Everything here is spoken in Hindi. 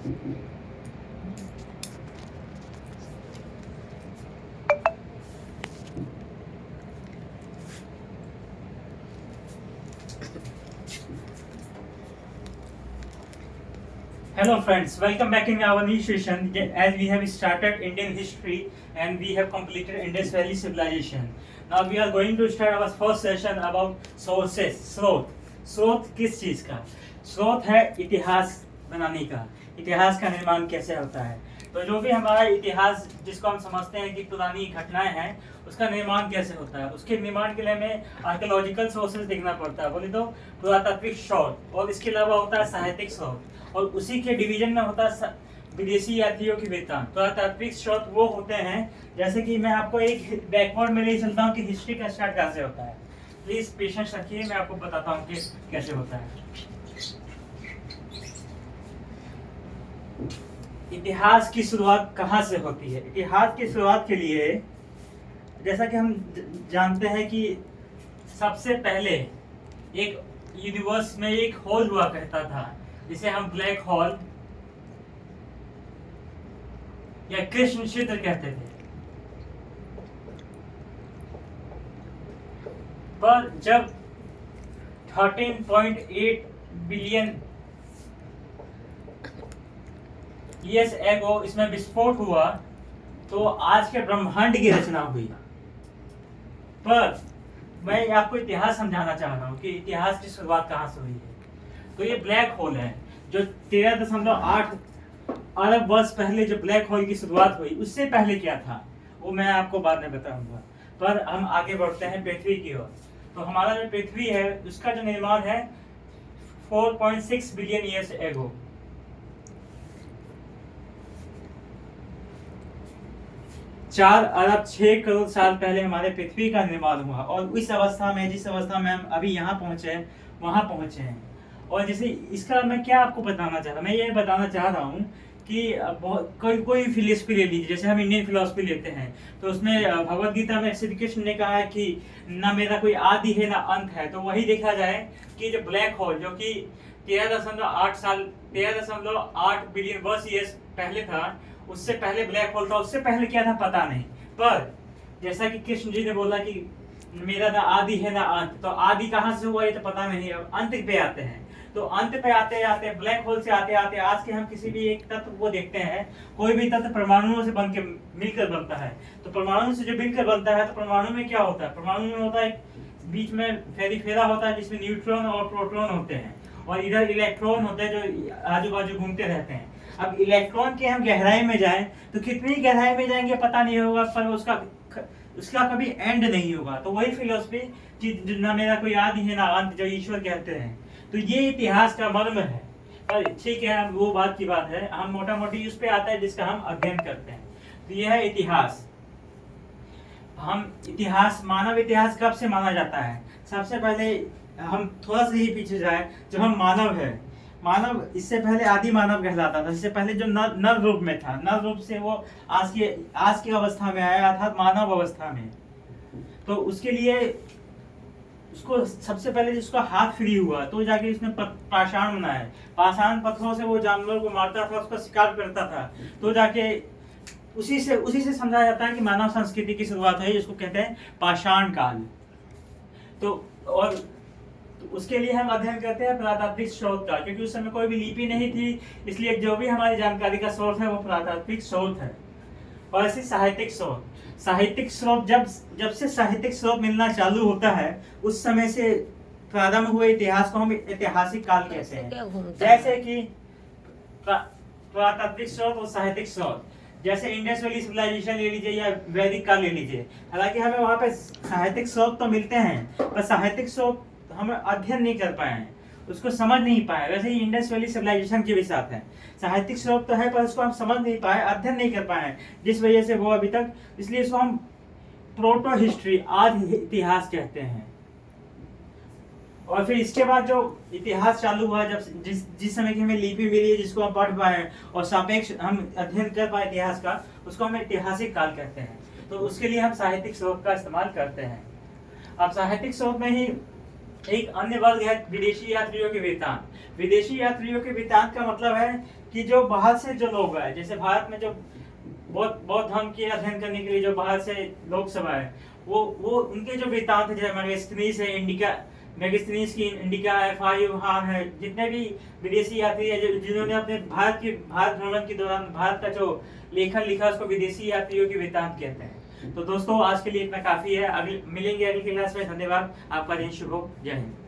Hello friends, welcome back in our new session as we have started Indian history and we have completed Indus Valley civilization. Now we are going to start our first session about sources, स्रोत. स्रोत किस चीज का? स्रोत है इतिहास बनाने का, इतिहास का निर्माण कैसे होता है। तो जो भी हमारा इतिहास जिसको हम समझते हैं कि पुरानी घटनाएं हैं, उसका निर्माण कैसे होता है, उसके निर्माण के लिए हमें आर्कियोलॉजिकल सोर्सेज देखना पड़ता है, बोले तो पुरातात्विक स्रोत, और इसके अलावा होता है साहित्यिक स्रोत, और उसी के डिवीजन में होता है विदेशी यात्रियों की वृत्तांत। पुरातात्विक स्रोत वो होते हैं, जैसे कि मैं आपको एक बैकवर्ड में ले चलता हूँ कि हिस्ट्री का स्टार्ट कैसे होता है। प्लीज पेशेंस रखिए, मैं आपको बताता हूँ कि कैसे होता है। इतिहास की शुरुआत कहाँ से होती है? इतिहास की शुरुआत के लिए जैसा कि हम जानते हैं कि सबसे पहले एक यूनिवर्स में एक होल हुआ करता था, जिसे हम ब्लैक होल या कृष्ण क्षेत्र कहते थे। पर जब 13.8 बिलियन ईयर्स एगो इसमें विस्फोट हुआ, तो आज के ब्रह्मांड की रचना हुई। पर मैं आपको इतिहास समझाना चाह रहा हूँ कि इतिहास की शुरुआत कहाँ से हुई है। तो ये ब्लैक होल है, जो 13.8 अरब वर्ष पहले जो ब्लैक होल की शुरुआत हुई, उससे पहले क्या था वो मैं आपको बाद में बताऊंगा। पर हम आगे बढ़ते हैं पृथ्वी की ओर। तो हमारा जो पृथ्वी है उसका जो निर्माण है 4.6 बिलियन ईयर्स एगो। चार अरब 6 करोड़ साल पहले हमारे पृथ्वी का निर्माण हुआ, और इस अवस्था में, जिस अवस्था में हम अभी यहाँ पहुंचे हैं, वहां पहुंचे हैं। और जैसे इसका मैं क्या आपको बताना चाह रहा हूँ, मैं ये बताना चाह रहा हूँ कि कोई फिलोसफी ले लीजिए, जैसे हम इंडियन फिलोसफी लेते हैं, तो उसमें भगवत गीता में श्री कृष्ण ने कहा है कि ना मेरा कोई आदि है ना अंत है। तो वही देखा जाए कि जो ब्लैक होल जो कि 13.8 बिलियन वर्ष ईयर्स पहले था, उससे पहले ब्लैक होल था, उससे पहले क्या था पता नहीं। पर जैसा कि कृष्ण जी ने बोला कि मेरा ना आदि है ना अंत, तो आदि कहाँ से हुआ ये तो पता नहीं। अब अंत पे आते हैं, तो अंत पे आते आते ब्लैक होल से आते आते आज के हम किसी भी एक तत्व को देखते हैं। कोई भी तत्व परमाणुओं से बन के मिलकर बनता है, तो परमाणु से जो मिलकर बनता है, तो परमाणु में क्या होता है? परमाणु में होता है बीच में फेरीफेरा होता है, जिसमें न्यूट्रॉन और प्रोटॉन होते हैं, और इधर इलेक्ट्रॉन होते हैं जो आजू बाजू घूमते रहते हैं। अब इलेक्ट्रॉन के हम गहराई में जाएं तो कितनी गहराई में जाएंगे पता नहीं होगा, पर उसका कभी एंड नहीं होगा। तो वही फिलोसफी ना मेरा कोई आदि है ना अंत, जो ईश्वर कहते हैं। तो ये इतिहास का मर्म है। पर ठीक है, वो बात की बात है, हम मोटा मोटी उस पे आता है जिसका हम अध्ययन करते हैं। तो यह है इतिहास। हम इतिहास, मानव इतिहास कब से माना जाता है? सबसे पहले हम थोड़ा सा ही पीछे जाए, जब हम मानव है, मानव इससे पहले आदि मानव कहलाता था। इससे पहले जो नर रूप में था, नर रूप से वो आज की अवस्था में आया, अर्थात मानव अवस्था में। तो उसके लिए उसको सबसे पहले जिसका हाथ फ्री हुआ, तो जाके इसने पाषाण बनाया। पाषाण पत्थरों से वो जानवरों को मारता था, उसका शिकार करता था। तो जाके उसी से समझा जाता है कि मानव संस्कृति की शुरुआत है, जिसको कहते हैं पाषाण काल। तो उसके लिए हम अध्ययन करते हैं पुरातात्विक स्रोत का, क्योंकि उस समय कोई भी लिपि नहीं थी, इसलिए जो भी हमारी जानकारी का स्रोत है वो पुरातात्विक स्रोत है। और ऐसे साहित्यिक स्रोत जब से साहित्यिक स्रोत मिलना चालू होता है, उस समय से प्रारंभ हुए इतिहास को हम ऐतिहासिक काल कहते हैं। जैसे कि पुरातात्विक स्रोत और साहित्यिक स्रोत, जैसे इंडस वैली सिविलाइजेशन ले लीजिए या वैदिक काल ले लीजिए। हालांकि हमें वहाँ पे साहित्यिक स्रोत तो मिलते हैं, पर साहित्यिक स्रोत हम अध्ययन नहीं कर पाए हैं, उसको समझ नहीं पाए। वैसे ही इंडस वैली सिविलाइजेशन के भी साथ है, साहित्यिक स्रोत तो है पर उसको हम समझ नहीं पाए, अध्ययन नहीं कर पाए, जिस वजह से वो अभी तक, इसलिए इसको हम प्रोटो हिस्ट्री, आदि इतिहास कहते हैं। और फिर इसके बाद जो इतिहास चालू हुआ, जब जिस समय की हमें लिपि मिली है, जिसको हम पढ़ पाए और सापेक्ष हम अध्ययन कर पाए इतिहास का, उसको हम ऐतिहासिक काल कहते हैं। तो उसके लिए हम साहित्यिक स्रोत का इस्तेमाल करते हैं। अब साहित्यिक स्रोत में ही एक अन्य वर्ग है विदेशी यात्रियों के वृत्तांत। विदेशी यात्रियों के वृत्तांत का मतलब है कि जो बाहर से जो लोग आए, जैसे भारत में जो बौद्ध धर्म के अध्ययन करने के लिए जो बाहर से लोग सब आए, वो उनके जो वृत्तांत है, जैसे मेगास्थनीज है, मेगास्थनीज की इंडिका है, फाहियान है, जितने भी विदेशी यात्री है जिन्होंने अपने भारत भ्रमण के दौरान भारत का जो लेखन लिखा उसको विदेशी यात्रियों के वृत्तांत कहते हैं। तो दोस्तों आज के लिए इतना काफी है, अगले मिलेंगे अगली क्लास में। धन्यवाद, आपका दिन शुभ हो, जय हिंद।